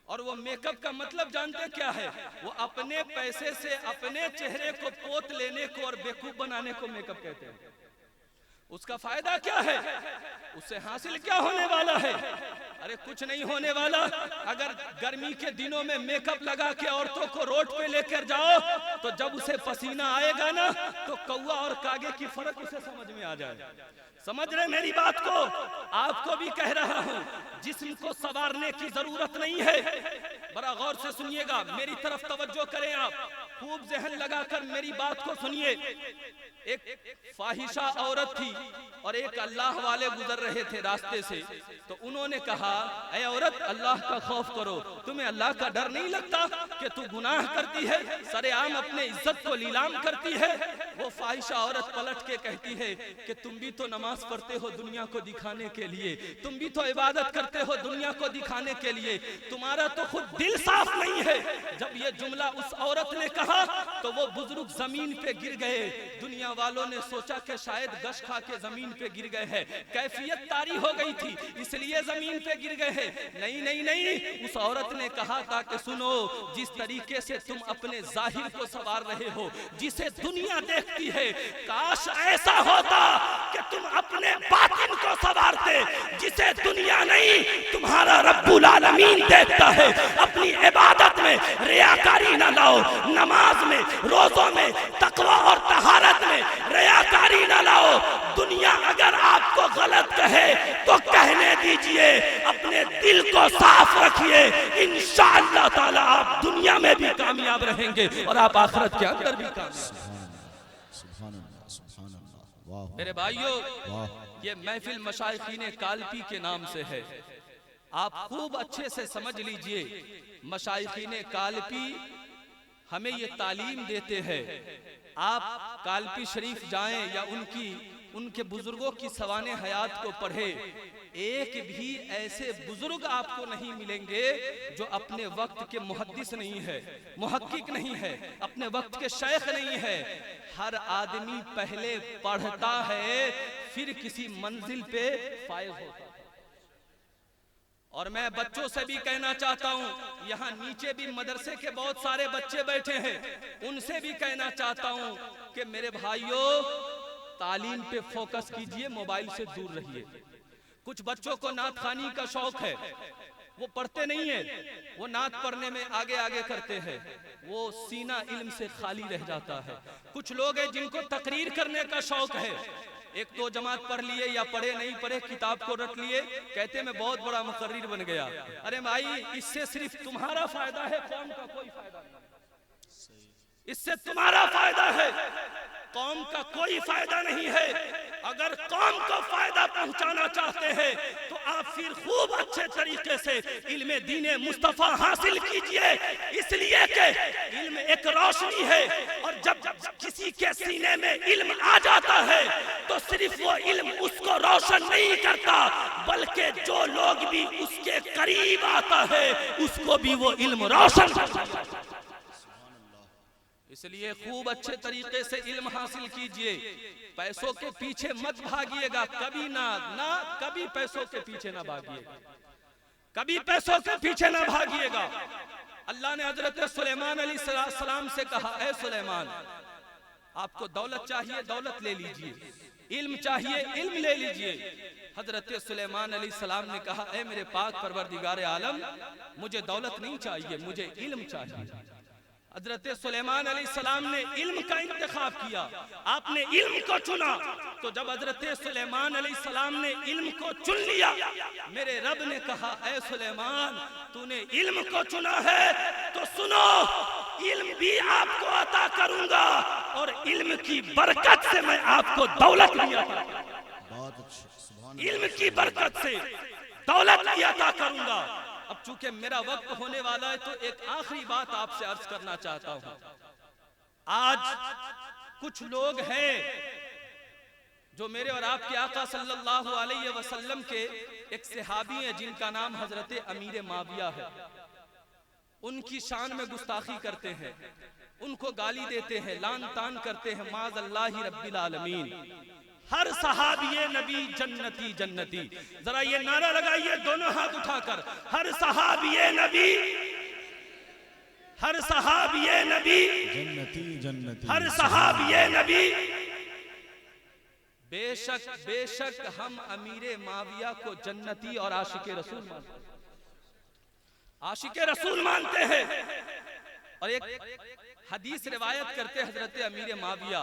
اور وہ میک اپ کا مطلب جانتے کیا ہے؟ وہ اپنے پیسے سے اپنے چہرے کو پوت لینے کو اور بیوقوف بنانے کو میک اپ کہتے ہیں. اس کا فائدہ کیا ہے؟ اس سے حاصل کیا ہونے والا ہے؟ ارے کچھ نہیں ہونے والا. اگر گرمی کے دنوں میں میک اپ لگا کے عورتوں کو روڈ پہ لے کر جاؤ تو جب اسے پسینہ آئے گا نا تو کوا اور کاگے کی فرق اسے سمجھ میں آ جائے. سمجھ رہے میری بات کو؟ آپ کو بھی کہہ رہا ہوں جسم کو سنوارنے کی ضرورت نہیں ہے. بڑا غور سے سنیے گا, میری طرف توجہ کریں, آپ خوب ذہن لگا کر میری بات کو سنیے. ایک فاحشہ عورت تھی اور ایک اللہ والے گزر رہے تھے راستے سے، تو انہوں نے کہا اے عورت اللہ کا خوف کرو، تمہیں اللہ کا ڈر نہیں لگتا کہ تو گناہ کرتی ہے، سر عام اپنے عزت کو لیلام کرتی ہے؟ وہ فاحشہ عورت پلٹ کے کہتی ہے کہ تم بھی تو نماز پڑھتے ہو دنیا کو دکھانے کے لیے، تم بھی تو عبادت کرتے ہو دنیا کو دکھانے کے لیے، تمہارا تو خود دل صاف نہیں ہے۔ جب یہ جملہ اس عورت نے کہا تو وہ بزرگ زمین پہ گر گئے۔ دنیا والوں نے سوچا کہ شاید گش کھا کے زمین پہ گر گئے ہیں، کیفیت طاری ہو گئی تھی اس لیے زمین پہ گر گئے ہیں۔ نہیں نہیں نہیں، اس عورت نے کہا تھا کہ سنو، جس طریقے سے تم اپنے ظاہر کو سنوار رہے ہو، جسے دنیا دیکھتی ہے، کاش ایسا ہوتا کہ تم اپنے باطن کو سنوارتے، جسے دنیا نہیں تمہارا رب العالمین دیکھتا ہے۔ اپنی عبادت میں ریاکاری نہ لاؤ، نماز میں، روزوں میں، تقوی اور طہارت میں ریاکاری نہ لاؤ۔ دنیا اگر آپ کو غلط کہے تو کہنے دیجئے، اپنے دل کو صاف رکھیے، انشاءاللہ تعالی آپ دنیا میں بھی کامیاب رہیں گے اور آپ آخرت کے اندر بھی کامیاب۔ سبحان اللہ، سبحان اللہ، واہ میرے بھائیوں، واہ، یہ محفل مشائخین کالپی کے نام سے ہے۔ آپ خوب اچھے سے سمجھ لیجئے، مشائخین کالپی ہمیں یہ تعلیم دیتے ہیں۔ آپ کالپی شریف جائیں یا ان کے بزرگوں کی سوانح حیات کو پڑھیں، ایک بھی ایسے بزرگ آپ کو نہیں ملیں گے جو اپنے وقت کے محدث نہیں ہے، محقق نہیں ہے، اپنے وقت کے شیخ نہیں ہے۔ ہر آدمی پہلے پڑھتا ہے پھر کسی منزل پہ فائز ہوتا ہے۔ اور میں بچوں سے بھی کہنا چاہتا ہوں، یہاں نیچے بھی مدرسے کے بہت سارے بچے بیٹھے ہیں، ان سے بھی کہنا چاہتا ہوں کہ میرے بھائیوں، تعلیم پہ فوکس کیجئے، موبائل سے دور رہیے۔ کچھ بچوں کو نعت خوانی کا شوق ہے، وہ پڑھتے نہیں ہیں، وہ نعت پڑھنے میں آگے آگے کرتے ہیں، وہ سینہ علم سے خالی رہ جاتا ہے۔ کچھ لوگ ہیں جن کو تقریر کرنے کا شوق ہے، ایک دو جماعت پڑھ لیے یا پڑھے نہیں پڑھے، کتاب کو رٹ لیے، کہتے میں بہت بڑا مقرر بن گیا۔ ارے بھائی، اس سے صرف تمہارا فائدہ ہے، قوم کا کوئی فائدہ نہیں۔ اس سے تمہارا فائدہ ہے، قوم کا کوئی فائدہ نہیں ہے۔ اگر قوم کو فائدہ پہنچانا چاہتے ہیں تو آپ پھر خوب اچھے طریقے سے علم دین مصطفیٰ حاصل کیجئے، اس لیے کہ علم ایک روشنی ہے، اور جب کسی کے سینے میں علم آ جاتا ہے تو صرف وہ علم اس کو روشن نہیں کرتا، بلکہ جو لوگ بھی اس کے قریب آتا ہے اس کو بھی وہ علم روشن کرتا ہے۔ اس لیے خوب اچھے طریقے سے علم حاصل کیجئے، پیسوں کے پیچھے مت بھاگیے گا، کبھی نہ کبھی پیسوں کے پیچھے نہ بھاگیے گا، کبھی پیسوں کے پیچھے نہ بھاگیے گا۔ اللہ نے حضرت سلیمان علیہ السلام سے کہا، اے سلیمان، آپ کو دولت چاہیے دولت لے لیجئے، علم چاہیے علم لے لیجئے۔ حضرت سلیمان علیہ السلام نے کہا، اے میرے پاک پروردگار عالم، مجھے دولت نہیں چاہیے، مجھے علم چاہیے۔ حضرت سلیمان علیہ السلام نے علم کا انتخاب کیا، آپ نے علم کو چنا۔ تو جب حضرت سلیمان علیہ السلام نے علم کو چن لیا، میرے رب نے کہا، اے سلیمان، تو نے علم کو چنا ہے تو سنو، علم بھی آپ کو عطا کروں گا، اور علم کی برکت سے میں آپ کو دولت بھی عطا کروں گا۔ بہت اچھا، علم کی برکت سے دولت بھی عطا کروں گا۔ اب چونکہ میرا وقت ہونے والا ہے تو ایک آخری بات آپ سے عرض کرنا چاہتا ہوں۔ آج کچھ لوگ ہیں جو میرے اور آپ کے آقا صلی اللہ علیہ وسلم کے ایک صحابی ہیں جن کا نام حضرت امیر معاویہ ہے، ان کی شان میں گستاخی کرتے ہیں، ان کو گالی دیتے ہیں، لعن طعن کرتے ہیں، معاذ اللہ رب العالمین۔ ہر صحابی نبی جنتی جنتی، ذرا یہ نعرہ لگائیے دونوں ہاتھ اٹھا کر، ہر صحابی نبی، ہر صحابی نبی جنتی جنتی، ہر صحابی نبی۔ بے شک ہم امیر معاویہ کو جنتی اور عاشق رسول مانتے ہیں، عاشق رسول مانتے ہیں۔ اور ایک حدیث روایت کرتے حضرت امیر معاویہ،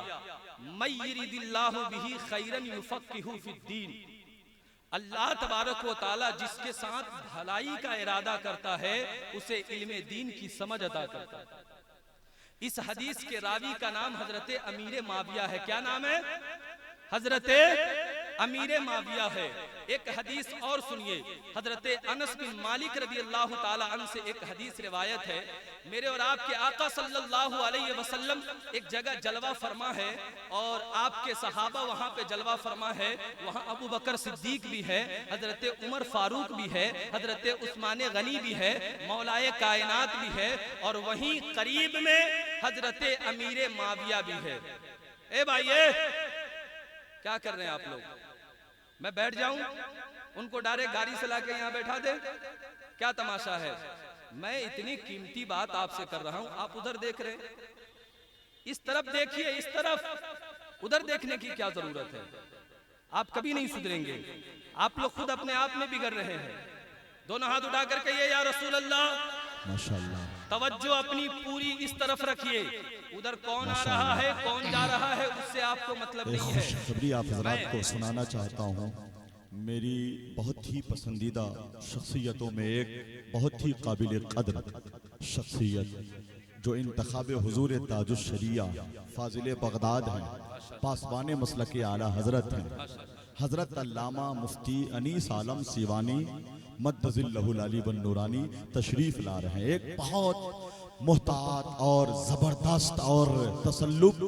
مَن یرد اللہ بہ خیرا یفقہہ فی الدین، اللہ تبارک و تعالی جس کے ساتھ بھلائی کا ارادہ کرتا ہے اسے علم دین کی سمجھ عطا کرتا ہے۔ اس حدیث کے راوی کا نام حضرت امیر معاویہ ہے. کیا نام ہے؟ حضرت امیر معاویہ ہے. ایک حدیث اور سنیے, حضرت انس بن مالک رضی اللہ تعالی عنہ سے ایک حدیث روایت ہے. میرے اور آپ کے آقا صلی اللہ علیہ وسلم ایک جگہ جلوہ فرما ہے اور آپ کے صحابہ وہاں پہ جلوہ فرما ہے. وہاں ابو بکر صدیق بھی ہے, حضرت عمر فاروق بھی ہے, حضرت عثمان غنی بھی ہے, مولائے کائنات بھی ہے, اور وہیں قریب میں حضرت امیر معاویہ بھی ہے. اے بھائیے, کیا کر رہے ہیں آپ لوگ؟ میں بیٹھ جاؤں, ان کو ڈائریکٹ گاڑی سے لا کے یہاں بیٹھا دیں؟ کیا تماشا ہے؟ میں اتنی قیمتی بات آپ سے کر رہا ہوں, آپ ادھر دیکھ رہے ہیں. اس طرف دیکھیے, اس طرف. ادھر دیکھنے کی کیا ضرورت ہے؟ آپ کبھی نہیں سدھریں گے. آپ لوگ خود اپنے آپ میں بگڑ رہے ہیں. دونوں ہاتھ اٹھا کر کہیے یا رسول اللہ. ماشاءاللہ. توجہ اپنی پوری اس طرف رکھیے. ادھر کون آ رہا ہے, کون جا رہا ہے, اس سے آپ کو مطلب ایک نہیں ہے. خوشخبری آپ حضرات کو سنانا چاہتا ہوں. میری بہت ہی پسندیدہ شخصیتوں میں ایک بہت ہی قابل قدر شخصیت جو انتخاب حضور تاج الشریعہ فاضل بغداد ہیں, پاسبان مسلک اعلیٰ حضرت ہیں, حضرت علامہ مفتی انیس عالم سیوانی مد ظلہ العلی والنورانی تشریف لا رہے ہیں. ایک بہت محتاط اور زبردست اور تسلط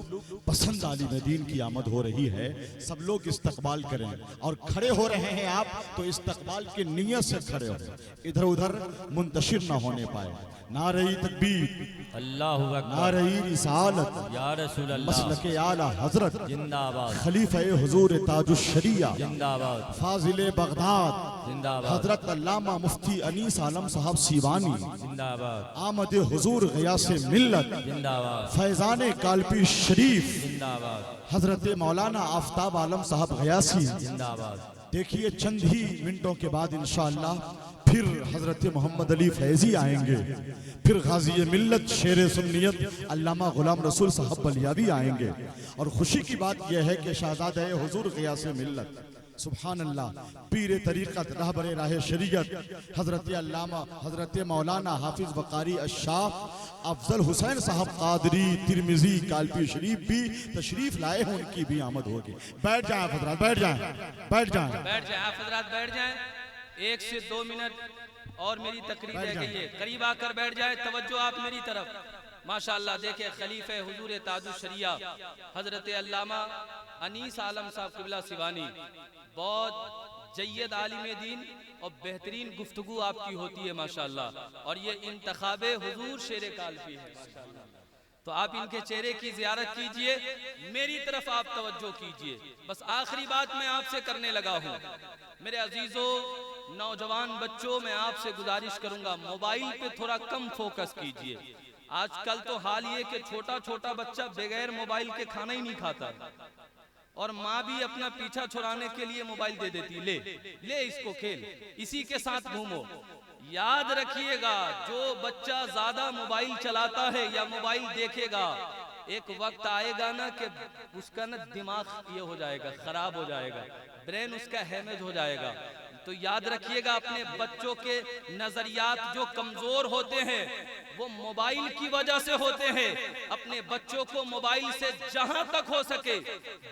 پسند عالم دین کی آمد ہو رہی ہے. سب لوگ استقبال کریں, اور کھڑے ہو رہے ہیں آپ تو استقبال کی نیت سے کھڑے ہو, ادھر ادھر منتشر نہ ہونے پائے. نعرہ تکبیر, اللہ اکبر, نعرہ رسالت, یا رسول اللہ, مسلک اعلیٰ حضرت, زندہ آباد, خلیفہ حضور تاج الشریعہ, زندہ آباد, فاضل بغداد, زندہ آباد, حضرت علامہ مفتی انیس عالم صاحب سیوانی, زندہ آباد, آمد حضور غیاث ملت, زندہ آباد, فیضان کالپی شریف, زندہ آباد, حضرت مولانا آفتاب عالم صاحب غیاثی. زندہ آباد. دیکھیے چند ہی منٹوں کے بعد انشاءاللہ پھر حضرت محمد علی فیضی آئیں گے, پھر غازی ملت شیر سنیت علامہ غلام رسول صاحب بلیاوی آئیں گے. اور خوشی کی بات یہ ہے کہ شہزادہ حضور غیاث ملت, سبحان اللہ, پیر طریقت رہبر راہ شریعت حضرت علامہ حضرت مولانا حافظ وقاری الشاہ افضل حسین صاحب قادری ترمذی کالپی شریف بھی تشریف لائے ہیں, ان کی بھی آمد ہوگی. بیٹھ جائیں حضرات, بیٹھ جائیں, بیٹھ جائیں, بیٹھ جائیں آپ حضرات, بیٹھ جائیں. 1 سے 2 منٹ اور میری تقریر رہ گئی ہے. قریب آ کر بیٹھ جائیں. توجہ آپ میری طرف. ماشاءاللہ دیکھیں خلیفہ حضور تاج الشریعہ حضرت علامہ انیس عالم صاحب قبلہ سیوانی, بہت جید عالم دین اور بہترین گفتگو آپ کی ہوتی ہے ماشاءاللہ, اور یہ انتخاب حضور شیر کالپی ہے ماشاءاللہ. تو آپ ان کے چہرے کی زیارت کیجئے, میری طرف آپ توجہ کیجئے. بس آخری بات میں آپ سے کرنے لگا ہوں. میرے عزیزوں, نوجوان بچوں, میں آپ سے گزارش کروں گا موبائل پہ تھوڑا کم فوکس کیجئے. آج کل تو حال یہ کہ چھوٹا چھوٹا بچہ بغیر موبائل کے کھانا ہی نہیں کھاتا, اور ماں بھی اپنا پیچھا چھڑانے کے لیے موبائل دے دیتی, لے اس کو کھیل, اسی کے ساتھ گھومو. یاد رکھیے گا, جو بچہ زیادہ موبائل چلاتا ہے یا موبائل دیکھے گا, ایک وقت آئے گا نا کہ اس کا نا دماغ یہ ہو جائے گا, خراب ہو جائے گا, برین اس کا ہیمیج ہو جائے گا. تو یاد رکھیے گا, اپنے بچوں کے نظریات جو کمزور ہوتے ہیں وہ موبائل کی وجہ سے ہوتے ہیں. اپنے بچوں کو موبائل سے جہاں تک ہو سکے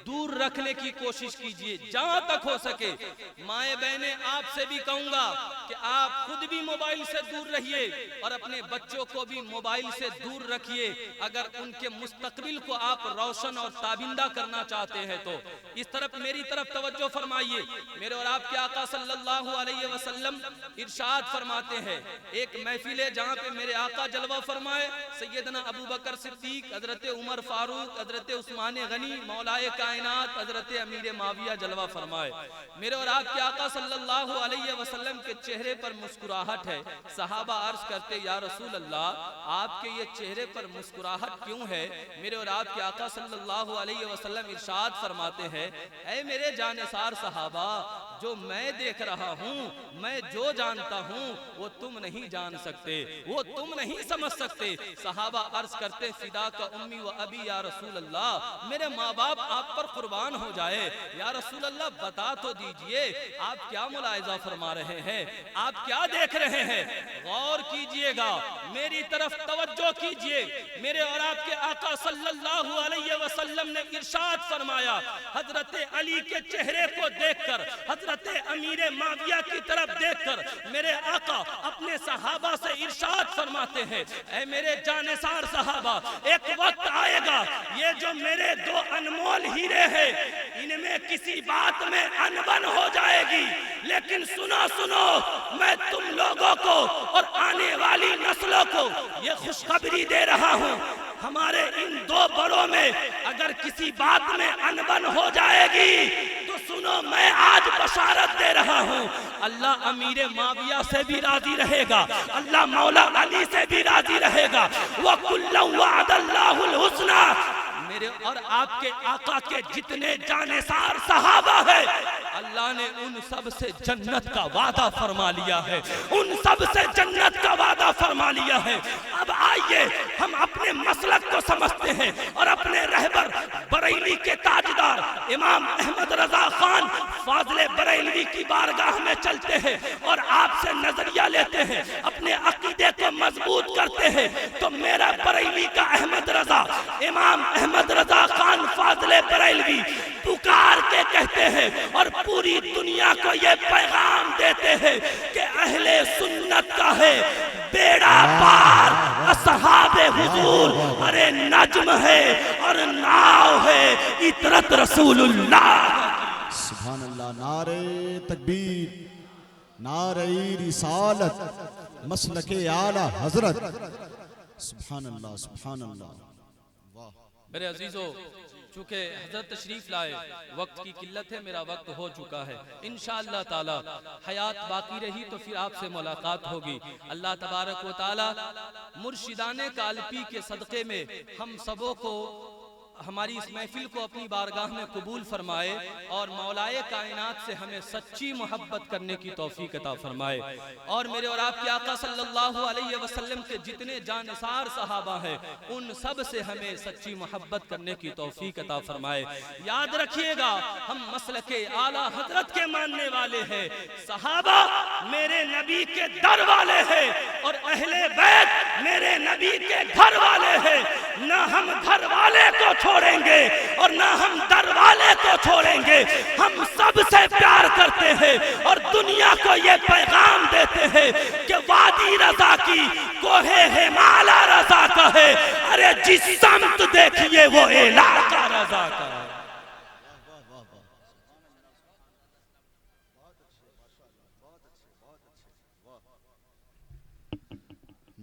دور رکھنے کی کوشش کیجئے, جہاں تک ہو سکے. مائیں بہنیں, آپ سے بھی کہوں گا کہ آپ خود بھی موبائل سے دور رہیے اور اپنے بچوں کو بھی موبائل سے دور رکھیے, اگر ان کے مستقبل کو آپ روشن اور تابندہ کرنا چاہتے ہیں تو. اس طرف میری طرف توجہ فرمائیے. میرے اور آپ کے آقا صلی اللہ علیہ وسلم ارشاد فرماتے ہیں, ایک محفل ہے جہاں پہ میرے آقا جلوہ فرمائے, سیدنا ابو بکر صدیق, حضرت عمر فاروق, حضرت عثمان غنی, مولائے کائنات حضرت امیر معاویہ جلوہ فرمائے. میرے اور آپ کے آقا صلی اللہ علیہ وسلم کے چہرے پر مسکراہٹ ہے. صحابہ عرض کرتے, یا رسول اللہ, آپ کے یہ چہرے پر مسکراہٹ کیوں ہے؟ میرے اور آپ کے آقا صلی اللہ علیہ وسلم ارشاد فرماتے ہیں, اے میرے جانثار صحابہ, جو میں دیکھ رہا ہوں, میں جو جانتا ہوں وہ تم نہیں جان سکتے, وہ تم نہیں سمجھ سکتے. صحابہ عرض کرتے, فدا کا امی و ابی یا رسول اللہ, میرے ماں باپ آپ پر قربان ہو جائے, یا رسول اللہ بتا تو دیجئے آپ کیا ملاحظہ فرما رہے ہیں, آپ کیا دیکھ رہے ہیں؟ غور کیجئے گا، میری طرف توجہ کیجئے. میرے اور آپ کے آقا صلی اللہ علیہ وسلم نے ارشاد فرمایا، حضرت علی کے چہرے کو دیکھ کر، حضرت امیر معاویہ کی طرف دیکھ کر میرے آقا اپنے صحابہ سے ارشاد فرماتے ہیں، اے میرے جانثار صحابہ، ایک وقت آئے گا یہ جو میرے دو انمول ہیرے ہیں ان میں کسی بات میں انبن ہو جائے گی، لیکن سنو میں تم لوگوں کو اور آنے والی نسلوں کو یہ خوشخبری دے رہا ہوں، ہمارے ان دو بڑوں میں اگر کسی بات میں انبن ہو جائے گی تو سنو میں آج بشارت دے رہا ہوں، اللہ امیر معاویہ سے بھی راضی رہے گا، اللہ مولا علی سے بھی راضی رہے گا. وَكُلًّا وَعَدَ اللَّهُ الْحُسْنَى. میرے اور آپ کے آقا کے جتنے جانثار صحابہ ہیں اللہ نے ان سب سے جنت کا وعدہ فرما لیا ہے، ان سب سے جنت کا وعدہ فرما لیا ہے. اب آئیے ہم اپنے مسلک کو سمجھتے ہیں اور اپنے رہبر بریلی کے تاجدار امام احمد رضا خان فاضل بریلوی کی بارگاہ میں چلتے ہیں اور آپ سے نظریہ لیتے ہیں، اپنے عقیدے کو مضبوط کرتے ہیں. تو میرا بریلی کا احمد رضا امام احمد رضا خان فاضل بریلوی پکار کے کہتے ہیں اور پوری دنیا کو یہ پیغام دیتے ہیں کہ اہل سنت کا ہے بیڑا پار اصحاب حضور، ارے نجم ہے اور ناؤ ہے اطرت رسول اللہ. سبحان اللہ. نعرہ تکبیر، نعرہ رسالت، مسلک اعلی حضرت. سبحان اللہ سبحان اللہ. میرے عزیزو، چونکہ حضرت تشریف لائے، وقت کی قلت ہے، میرا وقت ہو چکا ہے. انشاءاللہ تعالی حیات باقی رہی تو پھر آپ سے ملاقات ہوگی. اللہ تبارک و تعالی مرشدان کالپی کے صدقے میں ہم سبوں کو، ہماری اس محفل کو اپنی بارگاہ میں قبول فرمائے اور مولائے کائنات سے ہمیں سچی محبت کرنے کی توفیق عطا فرمائے. اور میرے اور آپ کے آقا صلی اللہ علیہ وسلم کے جتنے جانثار صحابہ ہیں ان سب سے ہمیں سچی محبت کرنے کی توفیق عطا فرمائے. یاد رکھیے گا ہم مسلک اعلیٰ حضرت کے ماننے والے ہیں، صحابہ میرے نبی کے در والے ہیں اور اہل بیت میرے نبی کے گھر والے ہیں. نہ ہم گھر والے کو چھوڑیں گے اور نہ ہم در والے کو چھوڑیں گے، ہم سب سے پیار کرتے ہیں اور دنیا کو یہ پیغام دیتے ہیں کہ وادی رضا کی کوہ ہمالا رضا کا ہے، ارے جس سمت دیکھیے وہ علاقہ رضا کا ہے.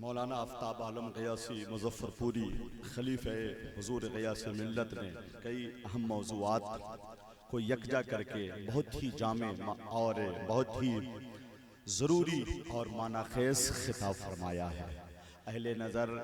مولانا آفتاب عالم غیاثی مظفر پوری خلیفہ حضور غیاث ملت نے کئی اہم موضوعات کو یکجا کر کے بہت ہی جامع اور بہت ہی ضروری اور معنی خیز خطاب فرمایا ہے. اہل نظر